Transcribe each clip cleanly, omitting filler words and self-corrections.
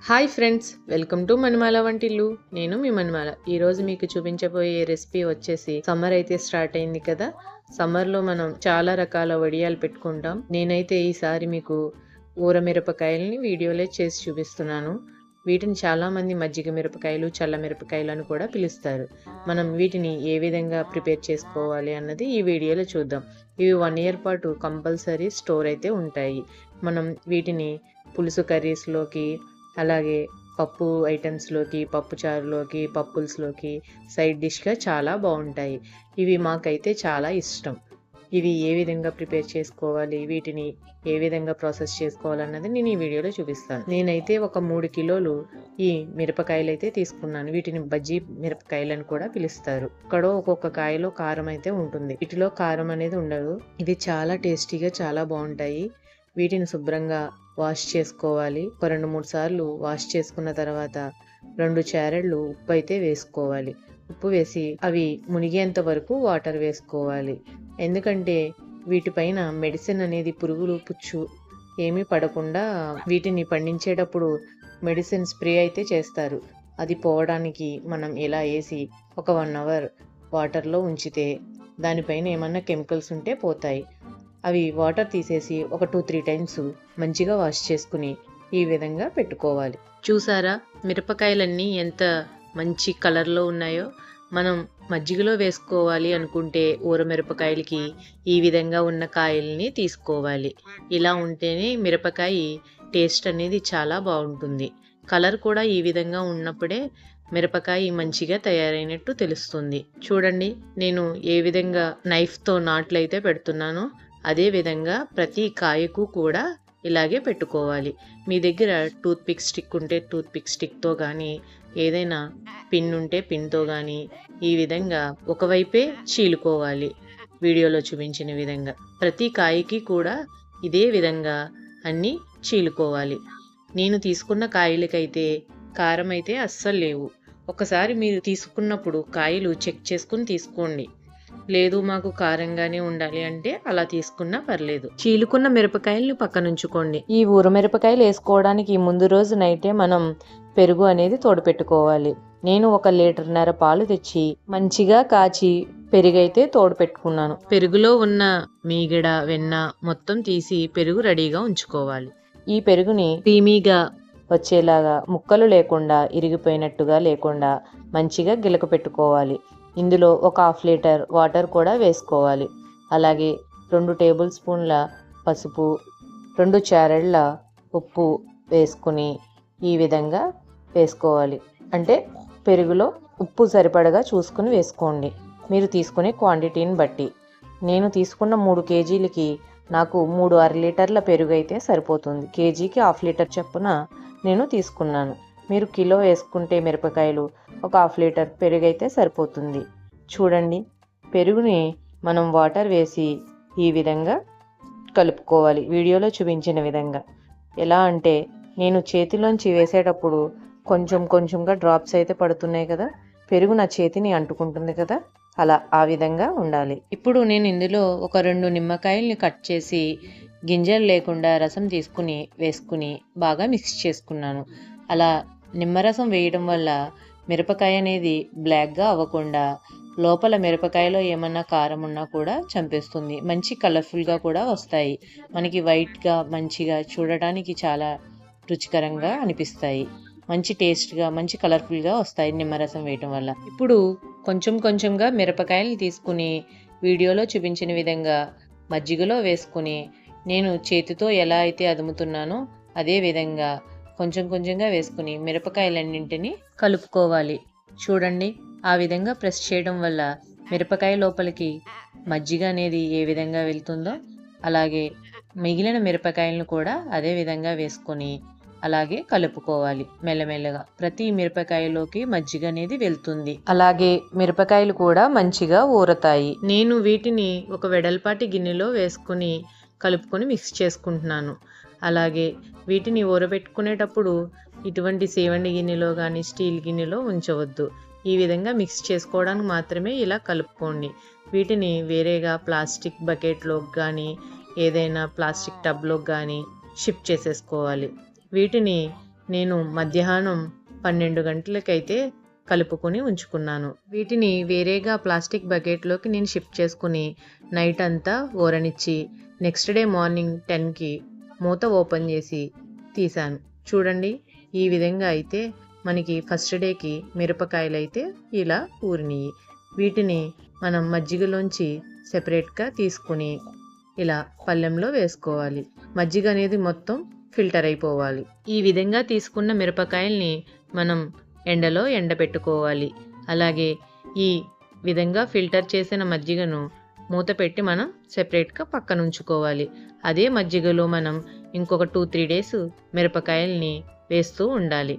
Hi friends, welcome to మణిమాల వంటిల్లు. నేను మీ మణిమాల. ఈరోజు మీకు చూపించబోయే రెసిపీ వచ్చేసి సమ్మర్ అయితే స్టార్ట్ అయింది కదా. సమ్మర్లో మనం చాలా రకాల వడియాలు పెట్టుకుంటాం. నేనైతే ఈసారి మీకు ఊర మిరపకాయలని వీడియోలో చేసి చూపిస్తున్నాను. వీటిని చాలామంది మజ్జిగ మిరపకాయలు, చల్ల మిరపకాయలు అని కూడా పిలుస్తారు. మనం వీటిని ఏ విధంగా ప్రిపేర్ చేసుకోవాలి అన్నది ఈ వీడియోలో చూద్దాం. ఇవి 1 year పాటు కంపల్సరీ స్టోర్ అయితే ఉంటాయి. మనం వీటిని పులుసు కర్రీస్లోకి, అలాగే పప్పు ఐటమ్స్లోకి, పప్పుచారులోకి, పప్పుల్స్లోకి సైడ్ డిష్గా చాలా బాగుంటాయి. ఇవి మాకైతే చాలా ఇష్టం. ఇవి ఏ విధంగా ప్రిపేర్ చేసుకోవాలి, వీటిని ఏ విధంగా ప్రాసెస్ చేసుకోవాలన్నది నేను ఈ వీడియోలో చూపిస్తాను. నేనైతే ఒక 3 కిలోలు ఈ మిరపకాయలు అయితే తీసుకున్నాను. వీటిని బజ్జీ మిరపకాయలు అని కూడా పిలుస్తారు. ఇక్కడ ఒక్కొక్క కాయలో కారం అయితే ఉంటుంది. వీటిలో కారం అనేది ఉండదు. ఇది చాలా టేస్టీగా చాలా బాగుంటాయి. వీటిని శుభ్రంగా వాష్ చేసుకోవాలి. ఒక 2-3 సార్లు వాష్ చేసుకున్న తర్వాత 2 చారెళ్ళు ఉప్పు అయితే వేసుకోవాలి. ఉప్పు వేసి అవి మునిగేంత వరకు వాటర్ వేసుకోవాలి. ఎందుకంటే వీటిపైన మెడిసిన్ అనేది, పురుగులు పుచ్చు ఏమీ పడకుండా వీటిని పండించేటప్పుడు మెడిసిన్ స్ప్రే అయితే చేస్తారు. అది పోవడానికి మనం ఇలా వేసి ఒక 1 hour వాటర్లో ఉంచితే దానిపైన ఏమన్నా కెమికల్స్ ఉంటే పోతాయి. అవి వాటర్ తీసేసి ఒక 2-3 టైమ్స్ మంచిగా వాష్ చేసుకుని ఈ విధంగా పెట్టుకోవాలి. చూసారా మిరపకాయలన్నీ ఎంత మంచి కలర్లో ఉన్నాయో. మనం మజ్జిగలో వేసుకోవాలి అనుకుంటే ఊర మిరపకాయలకి ఈ విధంగా ఉన్న కాయల్ని తీసుకోవాలి. ఇలా ఉంటేనే మిరపకాయ టేస్ట్ అనేది చాలా బాగుంటుంది. కలర్ కూడా ఈ విధంగా ఉన్నప్పుడే మిరపకాయ మంచిగా తయారైనట్టు తెలుస్తుంది. చూడండి, నేను ఏ విధంగా నైఫ్తో నాట్లు అయితే పెడుతున్నానో అదే విధంగా ప్రతి కాయకు కూడా ఇలాగే పెట్టుకోవాలి. మీ దగ్గర టూత్ పిక్ స్టిక్ ఉంటే టూత్ పిక్ స్టిక్తో కానీ, ఏదైనా పిన్ ఉంటే పిన్తో కానీ ఈ విధంగా ఒకవైపే చీలుకోవాలి. వీడియోలో చూపించిన విధంగా ప్రతి కాయకి కూడా ఇదే విధంగా అన్నీ చీలుకోవాలి. నేను తీసుకున్న కాయలకైతే కారం అయితే అస్సలు లేవు. ఒకసారి మీరు తీసుకున్నప్పుడు కాయలు చెక్ చేసుకుని తీసుకోండి. లేదు మాకు కారంగానే ఉండాలి అంటే అలా తీసుకున్నా పర్లేదు. చీలుకున్న మిరపకాయలను పక్కనుంచుకోండి. ఈ ఊర మిరపకాయలు వేసుకోవడానికి ముందు రోజు నైటే మనం పెరుగు అనేది తోడుపెట్టుకోవాలి. నేను 1.5 లీటర్ పాలు తెచ్చి మంచిగా కాచి పెరుగైతే తోడుపెట్టుకున్నాను. పెరుగులో ఉన్న మీగడ, వెన్న మొత్తం తీసి పెరుగు రెడీగా ఉంచుకోవాలి. ఈ పెరుగుని క్రీమీగా వచ్చేలాగా, ముక్కలు లేకుండా, ఇరిగిపోయినట్టుగా లేకుండా మంచిగా గిలక పెట్టుకోవాలి. ఇందులో ఒక 1/2 లీటర్ వాటర్ కూడా వేసుకోవాలి. అలాగే 2 టేబుల్ స్పూన్ల పసుపు, 2 చారెళ్ళ ఉప్పు వేసుకుని ఈ విధంగా వేసుకోవాలి. అంటే పెరుగులో ఉప్పు సరిపడగా చూసుకుని వేసుకోండి, మీరు తీసుకునే క్వాంటిటీని బట్టి. నేను తీసుకున్న 3 కేజీలకి నాకు 3 1/2 లీటర్ల పెరుగు అయితే సరిపోతుంది. కేజీకి 1/2 లీటర్ చొప్పున నేను తీసుకున్నాను. మీరు కిలో వేసుకుంటే మిరపకాయలు ఒక 1/2 లీటర్ పెరుగు అయితే సరిపోతుంది. చూడండి, పెరుగుని మనం వాటర్ వేసి ఈ విధంగా కలుపుకోవాలి. వీడియోలో చూపించిన విధంగా. ఎలా అంటే నేను చేతిలోంచి వేసేటప్పుడు కొంచెం కొంచెంగా డ్రాప్స్ అయితే పడుతున్నాయి కదా, పెరుగు నా చేతిని అంటుకుంటుంది కదా, అలా ఆ విధంగా ఉండాలి. ఇప్పుడు నేను ఇందులో ఒక 2 నిమ్మకాయల్ని కట్ చేసి గింజలు లేకుండా రసం తీసుకుని వేసుకుని బాగా మిక్స్ చేసుకున్నాను. అలా నిమ్మరసం వేయడం వల్ల మిరపకాయ అనేది బ్లాక్గా అవ్వకుండా లోపల మిరపకాయలో ఏమన్నా కారం ఉన్నా కూడా చంపేస్తుంది. మంచి కలర్ఫుల్గా కూడా వస్తాయి. మనకి వైట్గా మంచిగా చూడటానికి చాలా రుచికరంగా అనిపిస్తాయి. మంచి టేస్ట్గా, మంచి కలర్ఫుల్గా వస్తాయి నిమ్మరసం వేయటం వల్ల. ఇప్పుడు కొంచెం కొంచెంగా మిరపకాయలు తీసుకుని వీడియోలో చూపించిన విధంగా మజ్జిగలో వేసుకుని, నేను చేతితో ఎలా అయితే అదుముతున్నానో అదే విధంగా కొంచెం కొంచెంగా వేసుకుని మిరపకాయలన్నింటినీ కలుపుకోవాలి. చూడండి, ఆ విధంగా ప్రెస్ చేయడం వల్ల మిరపకాయ లోపలికి మజ్జిగ అనేది ఏ విధంగా వెళ్తుందో అలాగే మిగిలిన మిరపకాయలను కూడా అదే విధంగా వేసుకొని అలాగే కలుపుకోవాలి. మెల్లమెల్లగా ప్రతి మిరపకాయలోకి మజ్జిగ అనేది వెళ్తుంది. అలాగే మిరపకాయలు కూడా మంచిగా ఊరతాయి. నేను వీటిని ఒక వెడల్పాటి గిన్నెలో వేసుకుని కలుపుకొని మిక్స్ చేసుకుంటున్నాను. అలాగే వీటిని ఊరబెట్టుకునేటప్పుడు ఇటువంటి సేవండి గిన్నెలో కానీ స్టీల్ గిన్నెలో ఉంచవద్దు. ఈ విధంగా మిక్స్ చేసుకోవడానికి మాత్రమే ఇలా కలుపుకోండి. వీటిని వేరేగా ప్లాస్టిక్ బకెట్లోకి కానీ ఏదైనా ప్లాస్టిక్ టబ్లోకి కానీ షిఫ్ట్ చేసేసుకోవాలి. వీటిని నేను మధ్యాహ్నం 12 గంటలకైతే కలుపుకొని ఉంచుకున్నాను. వీటిని వేరేగా ప్లాస్టిక్ బకెట్లోకి నేను షిఫ్ట్ చేసుకుని నైట్ అంతా ఊరనిచ్చి నెక్స్ట్ డే మార్నింగ్ 10కి మూత ఓపెన్ చేసి తీసాను. చూడండి, ఈ విధంగా అయితే మనకి ఫస్ట్ డేకి మిరపకాయలు అయితే ఇలా ఊరినాయి. వీటిని మనం మజ్జిగలోంచి సెపరేట్గా తీసుకుని ఇలా పళ్ళెంలో వేసుకోవాలి. మజ్జిగ అనేది మొత్తం ఫిల్టర్ అయిపోవాలి. ఈ విధంగా తీసుకున్న మిరపకాయల్ని మనం ఎండలో ఎండబెట్టుకోవాలి. అలాగే ఈ విధంగా ఫిల్టర్ చేసిన మజ్జిగను మూత పెట్టి మనం సెపరేట్గా పక్కన ఉంచుకోవాలి. అదే మజ్జిగలో మనం ఇంకొక 2-3 డేస్ మిరపకాయల్ని వేస్తూ ఉండాలి.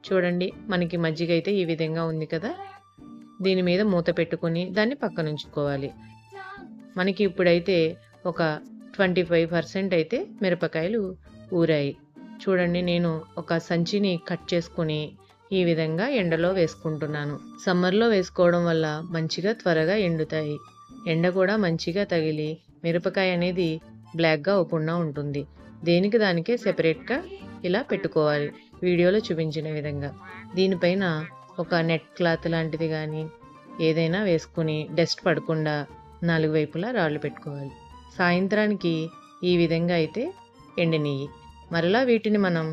చూడండి, మనకి మజ్జిగ అయితే ఈ విధంగా ఉంది కదా. దీని మీద మూత పెట్టుకుని దాన్ని పక్కన ఉంచుకోవాలి. మనకి ఇప్పుడైతే ఒక 25% అయితే మిరపకాయలు ఊరాయి. చూడండి, నేను ఒక సంచిని కట్ చేసుకుని ఈ విధంగా ఎండలో వేసుకుంటున్నాను. సమ్మర్లో వేసుకోవడం వల్ల మంచిగా త్వరగా ఎండుతాయి. ఎండ కూడా మంచిగా తగిలి మిరపకాయ అనేది బ్లాక్గా అవ్వకుండా ఉంటుంది. దేనికి దానికే సెపరేట్గా ఇలా పెట్టుకోవాలి, వీడియోలో చూపించిన విధంగా. దీనిపైన ఒక నెట్ క్లాత్ లాంటిది కానీ ఏదైనా వేసుకుని డస్ట్ పడకుండా 4 వైపులా రాళ్ళు పెట్టుకోవాలి. సాయంత్రానికి ఈ విధంగా అయితే ఎండినయ్యి. మరలా వీటిని మనం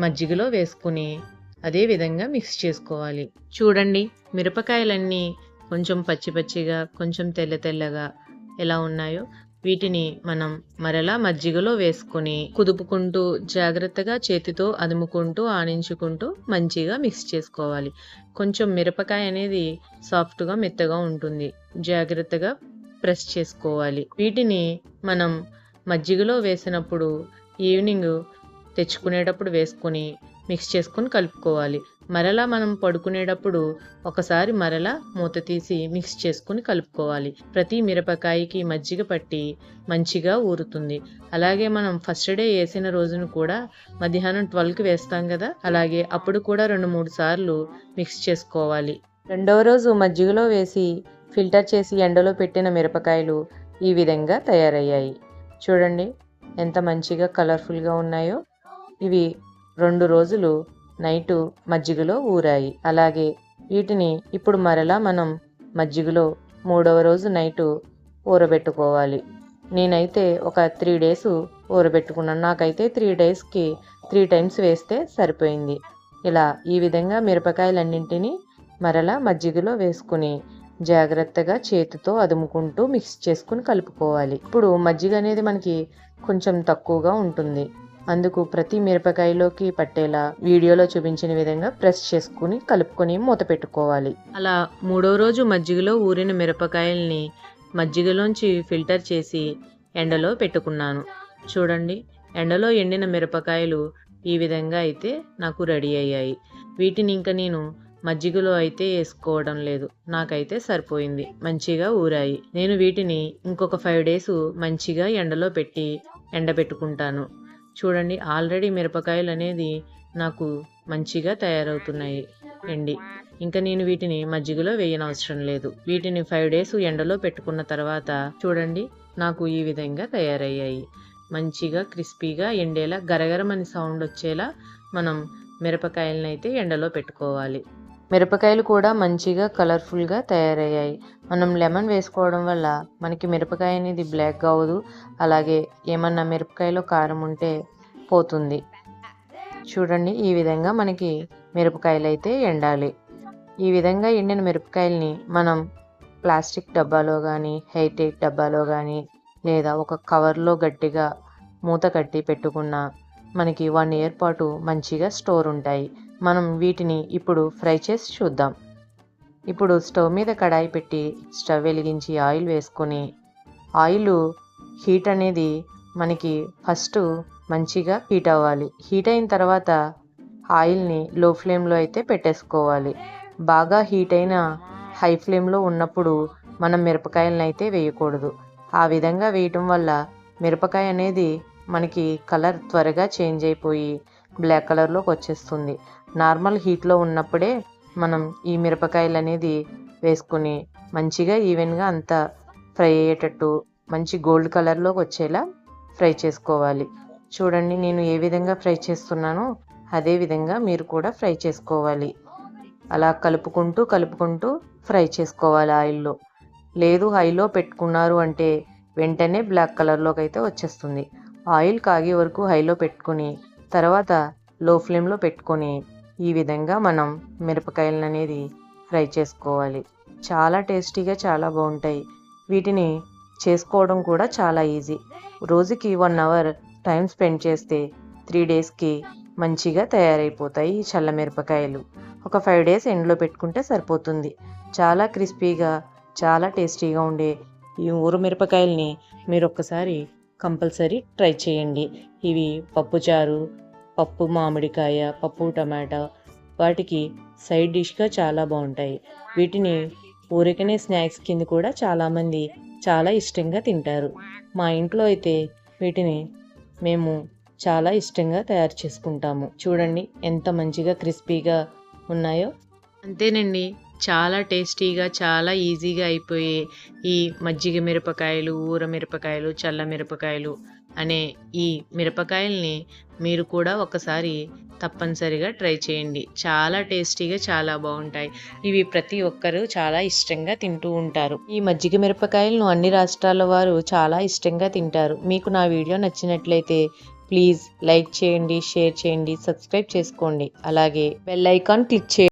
మజ్జిగలో వేసుకుని అదే విధంగా మిక్స్ చేసుకోవాలి. చూడండి, మిరపకాయలన్నీ కొంచెం పచ్చి పచ్చిగా కొంచెం తెల్ల తెల్లగా ఎలా ఉన్నాయో వీటిని మనం మరలా మజ్జిగలో వేసుకొని కుదుపుకుంటూ జాగ్రత్తగా చేతితో అదుముకుంటూ ఆనించుకుంటూ మంచిగా మిక్స్ చేసుకోవాలి. కొంచెం మిరపకాయ అనేది సాఫ్ట్గా మెత్తగా ఉంటుంది, జాగ్రత్తగా ప్రెస్ చేసుకోవాలి. వీటిని మనం మజ్జిగలో వేసినప్పుడు ఈవినింగ్ తెచ్చుకునేటప్పుడు వేసుకొని మిక్స్ చేసుకొని కలుపుకోవాలి. మరలా మనం పడుకునేటప్పుడు ఒకసారి మరలా మూత తీసి మిక్స్ చేసుకుని కలుపుకోవాలి. ప్రతి మిరపకాయకి మజ్జిగ పట్టి మంచిగా ఊరుతుంది. అలాగే మనం ఫస్ట్ డే వేసిన రోజును కూడా మధ్యాహ్నం 12కి వేస్తాం కదా, అలాగే అప్పుడు కూడా 2-3 సార్లు మిక్స్ చేసుకోవాలి. రెండవ రోజు మజ్జిగలో వేసి ఫిల్టర్ చేసి ఎండలో పెట్టిన మిరపకాయలు ఈ విధంగా తయారయ్యాయి. చూడండి, ఎంత మంచిగా కలర్ఫుల్గా ఉన్నాయో. ఇవి 2 రోజులు నైటు మజ్జిగలో ఊరాయి. అలాగే వీటిని ఇప్పుడు మరలా మనం మజ్జిగలో 3వ రోజు నైటు ఊరబెట్టుకోవాలి. నేనైతే ఒక 3 డేస్ ఊరబెట్టుకున్నాను. నాకైతే 3 డేస్కి 3 టైమ్స్ వేస్తే సరిపోయింది. ఇలా ఈ విధంగా మిరపకాయలన్నింటినీ మరలా మజ్జిగలో వేసుకుని జాగ్రత్తగా చేతితో అదుముకుంటూ మిక్స్ చేసుకుని కలుపుకోవాలి. ఇప్పుడు మజ్జిగ అనేది మనకి కొంచెం తక్కువగా ఉంటుంది. అందుకు ప్రతి మిరపకాయలోకి పట్టేలా వీడియోలో చూపించిన విధంగా ప్రెస్ చేసుకుని కలుపుకొని మూత పెట్టుకోవాలి. అలా 3వ రోజు మజ్జిగలో ఊరిన మిరపకాయల్ని మజ్జిగలోంచి ఫిల్టర్ చేసి ఎండలో పెట్టుకున్నాను. చూడండి, ఎండలో ఎండిన మిరపకాయలు ఈ విధంగా అయితే నాకు రెడీ అయ్యాయి. వీటిని ఇంకా నేను మజ్జిగలో అయితే వేసుకోవడం లేదు, నాకైతే సరిపోయింది, మంచిగా ఊరాయి. నేను వీటిని ఇంకొక 5 డేస్ మంచిగా ఎండలో పెట్టి ఎండబెట్టుకుంటాను. చూడండి, ఆల్రెడీ మిరపకాయలు అనేది నాకు మంచిగా తయారవుతున్నాయి ఎండి. ఇంకా నేను వీటిని మజ్జిగలో వేయనవసరం లేదు. వీటిని 5 డేస్ ఎండలో పెట్టుకున్న తర్వాత చూడండి, నాకు ఈ విధంగా తయారయ్యాయి. మంచిగా క్రిస్పీగా ఎండేలా గరగరమని సౌండ్ వచ్చేలా మనం మిరపకాయలను అయితే ఎండలో పెట్టుకోవాలి. మిరపకాయలు కూడా మంచిగా కలర్ఫుల్గా తయారయ్యాయి. మనం లెమన్ వేసుకోవడం వల్ల మనకి మిరపకాయ అనేది బ్లాక్గా అవ్వదు. అలాగే ఏమన్నా మిరపకాయలో కారం ఉంటే పోతుంది. చూడండి, ఈ విధంగా మనకి మిరపకాయలు అయితే ఎండాలి. ఈ విధంగా ఎండిన మిరపకాయల్ని మనం ప్లాస్టిక్ డబ్బాలో కానీ హెయిర్టైట్ డబ్బాలో కానీ లేదా ఒక కవర్లో గట్టిగా మూత కట్టి పెట్టుకున్న మనకి 1 ఇయర్ పాటు మంచిగా స్టోర్ ఉంటాయి. మనం వీటిని ఇప్పుడు ఫ్రై చేసి చూద్దాం. ఇప్పుడు స్టవ్ మీద కడాయి పెట్టి స్టవ్ వెలిగించి ఆయిల్ వేసుకొని ఆయిల్ హీట్ అనేది మనకి ఫస్ట్ మంచిగా హీట్ అవ్వాలి. హీట్ అయిన తర్వాత ఆయిల్ని లో ఫ్లేమ్లో అయితే పెట్టేసుకోవాలి. బాగా హీట్ అయిన హై ఫ్లేమ్లో ఉన్నప్పుడు మనం మిరపకాయలను అయితే వేయకూడదు. ఆ విధంగా వేయటం వల్ల మిరపకాయ అనేది మనకి కలర్ త్వరగా చేంజ్ అయిపోయి బ్లాక్ కలర్లోకి వచ్చేస్తుంది. నార్మల్ హీట్లో ఉన్నప్పుడే మనం ఈ మిరపకాయలు అనేది వేసుకుని మంచిగా ఈవెన్గా అంతా ఫ్రై అయ్యేటట్టు మంచి గోల్డ్ కలర్లోకి వచ్చేలా ఫ్రై చేసుకోవాలి. చూడండి, నేను ఏ విధంగా ఫ్రై చేస్తున్నానో అదేవిధంగా మీరు కూడా ఫ్రై చేసుకోవాలి. అలా కలుపుకుంటూ ఫ్రై చేసుకోవాలి ఆయిల్లో. లేదు హైలో పెట్టుకున్నారు అంటే వెంటనే బ్లాక్ కలర్లోకి అయితే వచ్చేస్తుంది. ఆయిల్ కాగే వరకు హైలో పెట్టుకొని తర్వాత లో ఫ్లేమ్లో పెట్టుకొని ఈ విధంగా మనం మిరపకాయలను అనేది ఫ్రై చేసుకోవాలి. చాలా టేస్టీగా చాలా బాగుంటాయి. వీటిని చేసుకోవడం కూడా చాలా ఈజీ. రోజుకి 1 అవర్ టైం స్పెండ్ చేస్తే 3 డేస్కి మంచిగా తయారైపోతాయి ఈ చల్ల మిరపకాయలు. ఒక 5 డేస్ ఎండలో పెట్టుకుంటే సరిపోతుంది. చాలా క్రిస్పీగా చాలా టేస్టీగా ఉండే ఈ ఊరు మిరపకాయల్ని మీరు ఒక్కసారి కంపల్సరీ ట్రై చేయండి. ఇవి పప్పుచారు, పప్పు మామిడికాయ, పప్పు టమాటా వాటికి సైడ్ డిష్గా చాలా బాగుంటాయి. వీటిని ఊరికనే స్నాక్స్ కింద కూడా చాలామంది చాలా ఇష్టంగా తింటారు. మా ఇంట్లో అయితే వీటిని మేము చాలా ఇష్టంగా తయారు చేసుకుంటాము. చూడండి ఎంత మంచిగా క్రిస్పీగా ఉన్నాయో. అంతేనండి, చాలా టేస్టీగా చాలా ఈజీగా అయిపోయే ఈ మజ్జిగ మిరపకాయలు, ఊర మిరపకాయలు, చల్ల మిరపకాయలు అనే ఈ మిరపకాయల్ని మీరు కూడా ఒకసారి తప్పనిసరిగా ట్రై చేయండి. చాలా టేస్టీగా చాలా బాగుంటాయి. ఇవి ప్రతి ఒక్కరూ చాలా ఇష్టంగా తింటూ ఉంటారు. ఈ మజ్జిగ మిరపకాయలను అన్ని రాష్ట్రాల వారు చాలా ఇష్టంగా తింటారు. మీకు నా వీడియో నచ్చినట్లయితే ప్లీజ్ లైక్ చేయండి, షేర్ చేయండి, సబ్స్క్రైబ్ చేసుకోండి. అలాగే బెల్ ఐకాన్ క్లిక్ చేయండి.